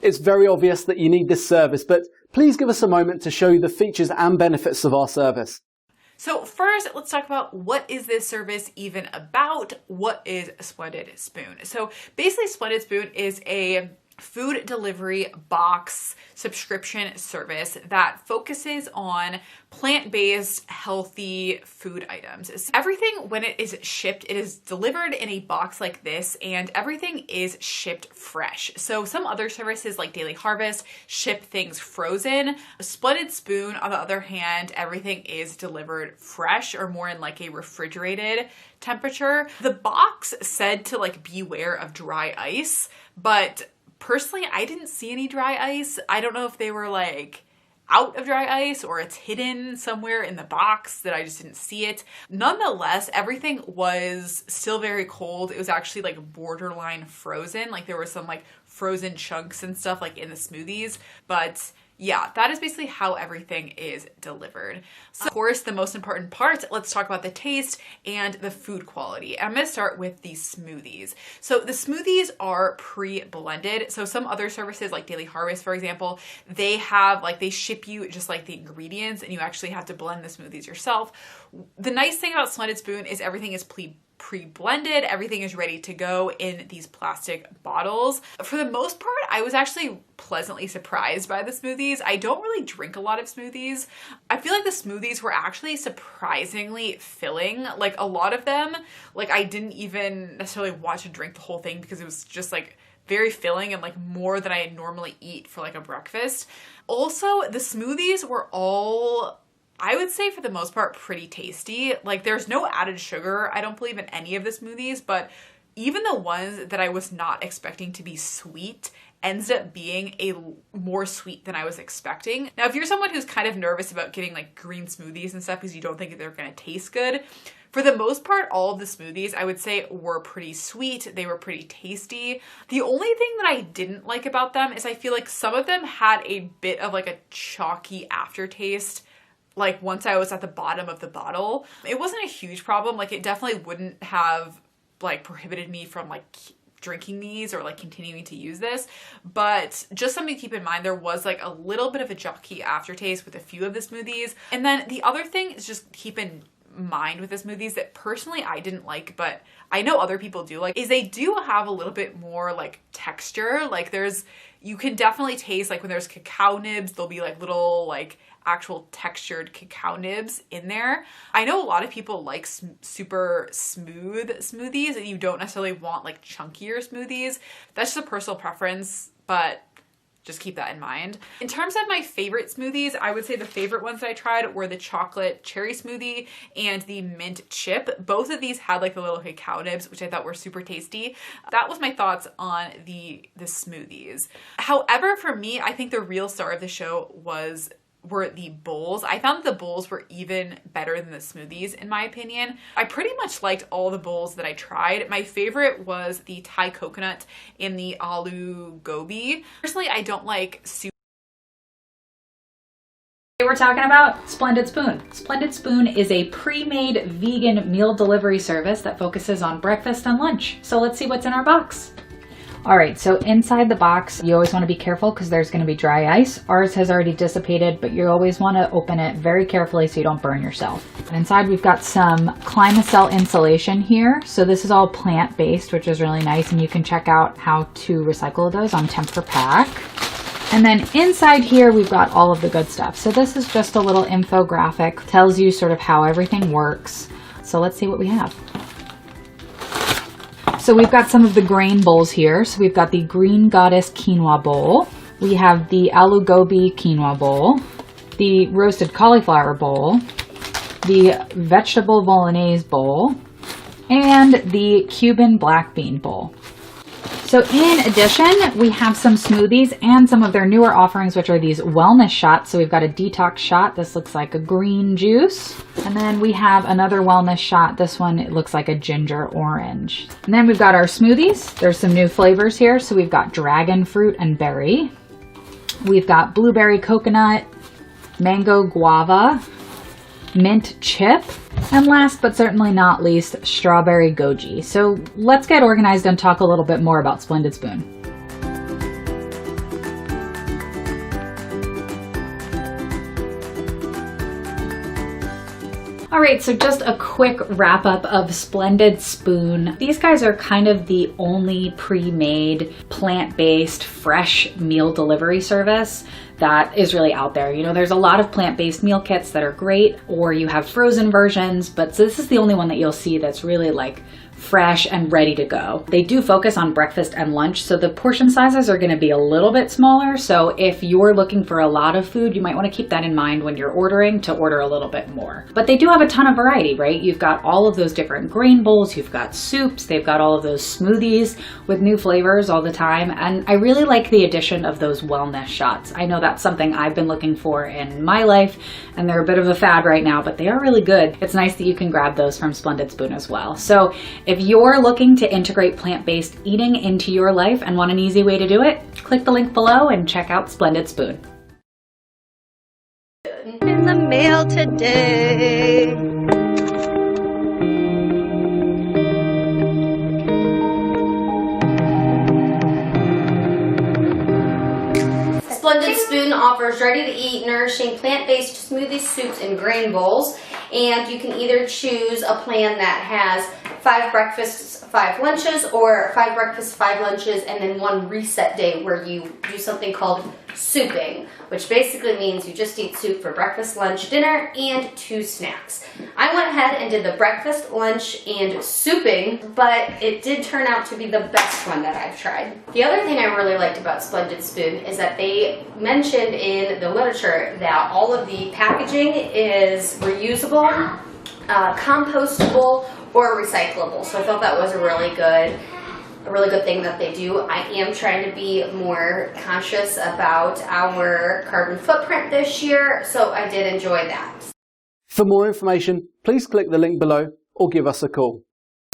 It's very obvious that you need this service, but please give us a moment to show you the features and benefits of our service. So first, let's talk about what is this service even about? What is Splendid Spoon? So basically, Splendid Spoon is a food delivery box subscription service that focuses on plant-based, healthy food items. So everything, when it is shipped, it is delivered in a box like this, and everything is shipped fresh. So some other services like Daily Harvest ship things frozen. Splendid Spoon, on the other hand, everything is delivered fresh or more in like a refrigerated temperature. The box said to like beware of dry ice, but personally, I didn't see any dry ice. I don't know if they were like out of dry ice or it's hidden somewhere in the box that I just didn't see it. Nonetheless, everything was still very cold. It was actually like borderline frozen. Like there were some like frozen chunks and stuff like in the smoothies. But yeah, that is basically how everything is delivered. So of course, the most important part, let's talk about the taste and the food quality. I'm gonna start with the smoothies. So the smoothies are pre-blended. So some other services like Daily Harvest, for example, they have like, they ship you just like the ingredients and you actually have to blend the smoothies yourself. The nice thing about Splendid Spoon is everything is pre-blended. Everything is ready to go in these plastic bottles. For the most part, I was actually pleasantly surprised by the smoothies. I don't really drink a lot of smoothies. I feel like the smoothies were actually surprisingly filling. Like a lot of them, like I didn't even necessarily want to drink the whole thing because it was just like very filling and like more than I normally eat for like a breakfast. Also, the smoothies were all, I would say for the most part, pretty tasty. Like there's no added sugar, I don't believe, in any of the smoothies, but even the ones that I was not expecting to be sweet ends up being more sweet than I was expecting. Now, if you're someone who's kind of nervous about getting like green smoothies and stuff because you don't think they're gonna taste good, for the most part, all of the smoothies I would say were pretty sweet. They were pretty tasty. The only thing that I didn't like about them is I feel like some of them had a bit of like a chalky aftertaste. Like once I was at the bottom of the bottle, it wasn't a huge problem. Like it definitely wouldn't have like prohibited me from like drinking these or like continuing to use this, but just something to keep in mind, there was like a little bit of a chalky aftertaste with a few of the smoothies. And then the other thing is just keep in mind with the smoothies that personally I didn't like, but I know other people do like, is they do have a little bit more like texture. Like you can definitely taste like when there's cacao nibs, there'll be like little like actual textured cacao nibs in there. I know a lot of people like super smooth smoothies and you don't necessarily want like chunkier smoothies. That's just a personal preference, but just keep that in mind. In terms of my favorite smoothies, I would say the favorite ones that I tried were the chocolate cherry smoothie and the mint chip. Both of these had like the little cacao nibs, which I thought were super tasty. That was my thoughts on the smoothies. However, for me, I think the real star of the show were the bowls. I found that the bowls were even better than the smoothies in my opinion. I pretty much liked all the bowls that I tried. My favorite was the Thai coconut and the aloo gobi. Personally, I don't like soup. We're talking about Splendid Spoon. Splendid Spoon is a pre-made vegan meal delivery service that focuses on breakfast and lunch. So let's see what's in our box. All right, so inside the box, you always want to be careful because there's going to be dry ice. Ours has already dissipated, but you always want to open it very carefully so you don't burn yourself. Inside, we've got some Climacell insulation here. So this is all plant-based, which is really nice, and you can check out how to recycle those on Temper Pack. And then inside here, we've got all of the good stuff. So this is just a little infographic, tells you sort of how everything works. So let's see what we have. So we've got some of the grain bowls here. So we've got the Green Goddess quinoa bowl. We have the aloo gobi quinoa bowl, the roasted cauliflower bowl, the vegetable bolognese bowl, and the Cuban black bean bowl. So in addition, we have some smoothies and some of their newer offerings, which are these wellness shots. So we've got a detox shot. This looks like a green juice. And then we have another wellness shot. This one, it looks like a ginger orange. And then we've got our smoothies. There's some new flavors here. So we've got dragon fruit and berry. We've got blueberry coconut, mango guava, mint chip, and last but certainly not least, strawberry goji. So let's get organized and talk a little bit more about Splendid Spoon. All right, so just a quick wrap up of Splendid Spoon. These guys are kind of the only pre-made, plant-based, fresh meal delivery service that is really out there. You know, there's a lot of plant-based meal kits that are great, or you have frozen versions, but this is the only one that you'll see that's really like fresh and ready to go. They do focus on breakfast and lunch, so the portion sizes are going to be a little bit smaller. So if you're looking for a lot of food, you might want to keep that in mind when you're ordering, to order a little bit more. But they do have a ton of variety, right? You've got all of those different grain bowls, you've got soups, they've got all of those smoothies with new flavors all the time. And I really like the addition of those wellness shots. I know that's something I've been looking for in my life, and they're a bit of a fad right now, but they are really good. It's nice that you can grab those from Splendid Spoon as well. So if you're looking to integrate plant-based eating into your life and want an easy way to do it, click the link below and check out Splendid Spoon. In the mail today. Splendid Spoon offers ready-to-eat, nourishing, plant-based smoothies, soups, and grain bowls. And you can either choose a plan that has 5 breakfasts, 5 lunches, or 5 breakfasts, 5 lunches, and then 1 reset day where you do something called souping, which basically means you just eat soup for breakfast, lunch, dinner, and 2 snacks. I went ahead and did the breakfast, lunch, and souping, but it did turn out to be the best one that I've tried. The other thing I really liked about Splendid Spoon is that they mentioned in the literature that all of the packaging is reusable, compostable, or recyclable. So I thought that was a really good thing that they do. I am trying to be more conscious about our carbon footprint this year, so I did enjoy that. For more information, please click the link below or give us a call.